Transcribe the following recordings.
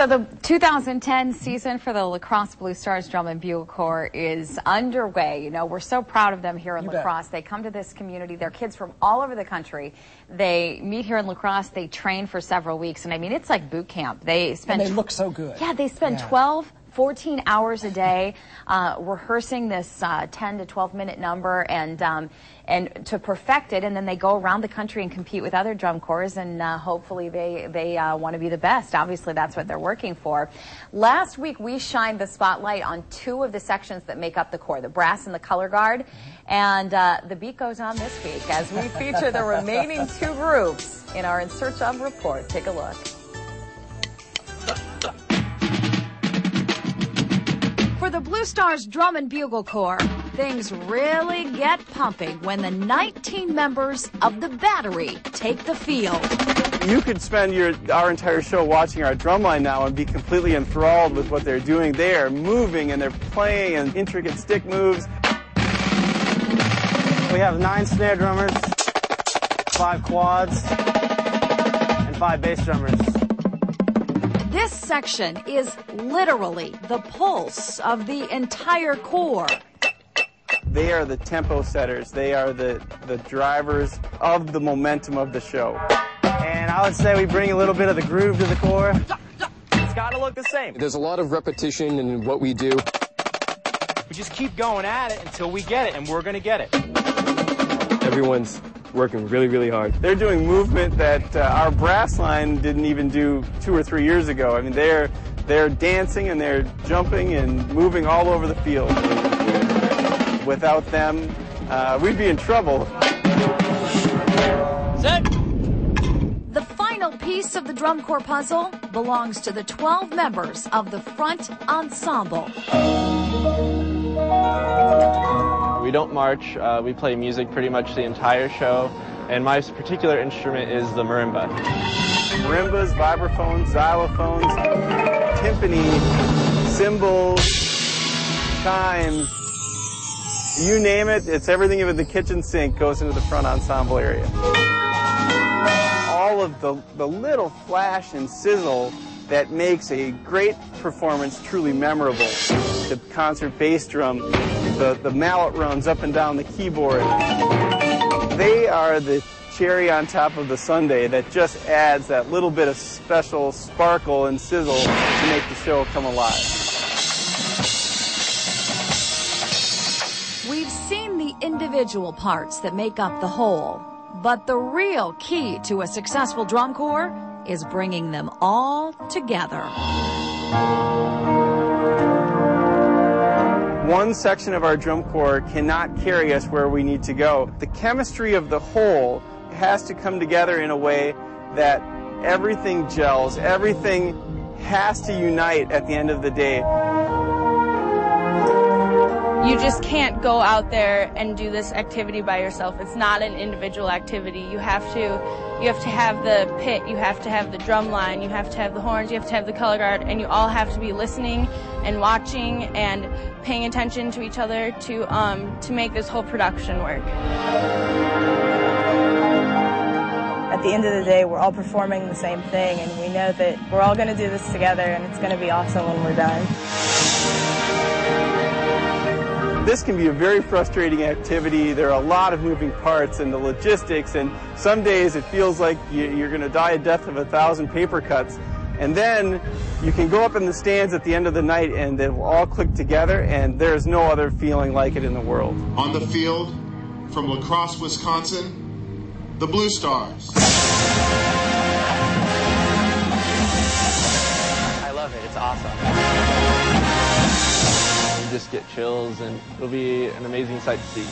So the 2010 season for the La Crosse Blue Stars Drum and Bugle Corps is underway. You know, we're so proud of them here in La Crosse. They come to this community. They're kids from all over the country. They meet here in La Crosse. They train for several weeks. And I mean, it's like boot camp. They spend. And they look so good. Yeah, they spend 14 hours a day rehearsing this 10 to 12-minute number and to perfect it, and then they go around the country and compete with other drum corps, and hopefully they want to be the best. Obviously, that's what they're working for. Last week, we shined the spotlight on two of the sections that make up the corps, the brass and the color guard, and the beat goes on this week as we feature the remaining two groups in our In Search Of report. Take a look. For the Blue Stars Drum and Bugle Corps, things really get pumping when the 19 members of the battery take the field. You could spend our entire show watching our drumline now and be completely enthralled with what they're doing. They are moving and they're playing and intricate stick moves. We have 9 snare drummers, 5 quads, and 5 bass drummers. This section is literally the pulse of the entire corps. They are the tempo setters. They are the drivers of the momentum of the show. And I would say we bring a little bit of the groove to the corps. It's got to look the same. There's a lot of repetition in what we do. We just keep going at it until we get it, and we're going to get it. Everyone's working really, really hard. They're doing movement that our brass line didn't even do 2 or 3 years ago. I mean, they're dancing and they're jumping and moving all over the field. Without them, we'd be in trouble. Set. The final piece of the drum corps puzzle belongs to the 12 members of the front ensemble. We don't march, we play music pretty much the entire show, and my particular instrument is the marimba. Marimbas, vibraphones, xylophones, timpani, cymbals, chimes, you name it, it's everything in the kitchen sink goes into the front ensemble area. All of the little flash and sizzle that makes a great performance truly memorable. The concert bass drum, the mallet runs up and down the keyboard. They are the cherry on top of the sundae that just adds that little bit of special sparkle and sizzle to make the show come alive. We've seen the individual parts that make up the whole, but the real key to a successful drum corps is bringing them all together. One section of our drum corps cannot carry us where we need to go. The chemistry of the whole has to come together in a way that everything gels, everything has to unite at the end of the day. You just can't go out there and do this activity by yourself. It's not an individual activity. You have to have the pit, you have to have the drum line, you have to have the horns, you have to have the color guard, and you all have to be listening and watching and paying attention to each other to make this whole production work. At the end of the day, we're all performing the same thing, and we know that we're all going to do this together, and it's going to be awesome when we're done. This can be a very frustrating activity. There are a lot of moving parts and the logistics, and some days it feels like you're going to die a death of 1,000 paper cuts. And then you can go up in the stands at the end of the night and they will all click together, and there's no other feeling like it in the world. On the field, from La Crosse, Wisconsin, the Blue Stars. I love it, it's awesome. You just get chills, and it'll be an amazing sight to see.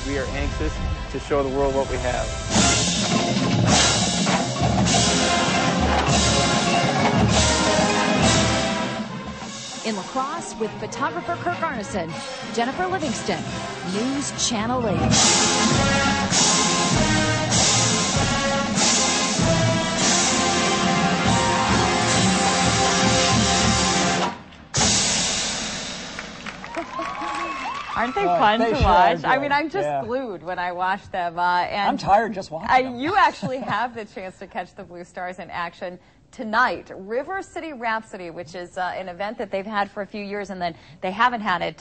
We are anxious to show the world what we have. In La Crosse, with photographer Kirk Arneson, Jennifer Livingston, News Channel 8. Our Aren't they fun they to sure watch? are I mean, good. I'm just glued when I watch them. And I'm tired just watching them. You actually have the chance to catch the Blue Stars in action tonight. River City Rhapsody, which is an event that they've had for a few years, and then they haven't had it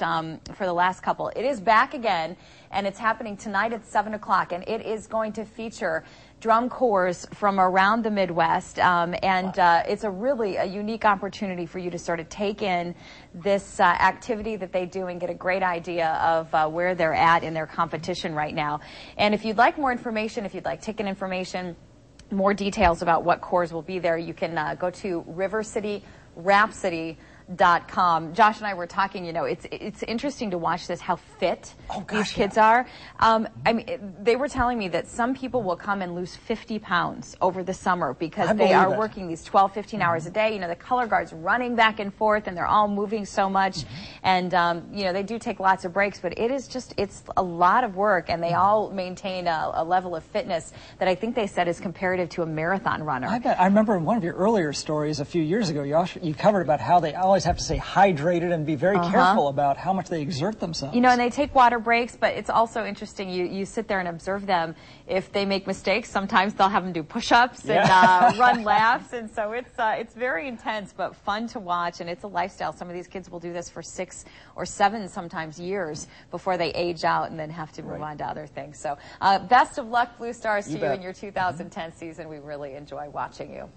for the last couple. It is back again, and it's happening tonight at 7 o'clock, and it is going to feature drum corps from around the Midwest, it's a unique opportunity for you to sort of take in this activity that they do and get a great idea of where they're at in their competition right now. And if you'd like more information, if you'd like ticket information, more details about what corps will be there, you can go to rivercityrhapsody.com. Josh and I were talking, it's interesting to watch this, how fit these kids are. I mean, they were telling me that some people will come and lose 50 pounds over the summer because they are working these 12, 15 hours a day. The color guard's running back and forth and they're all moving so much. And, they do take lots of breaks, but it's a lot of work, and they all maintain a level of fitness that I think they said is comparative to a marathon runner. I remember in one of your earlier stories a few years ago, you covered about how they always have to stay hydrated and be very careful about how much they exert themselves. And they take water breaks, but it's also interesting. You sit there and observe them. If they make mistakes, sometimes they'll have them do push-ups and run laps, and so it's very intense but fun to watch, and it's a lifestyle. Some of these kids will do this for 6 or 7 sometimes years before they age out and then have to move on to other things. So best of luck, Blue Stars, to you in your 2010 season. We really enjoy watching you.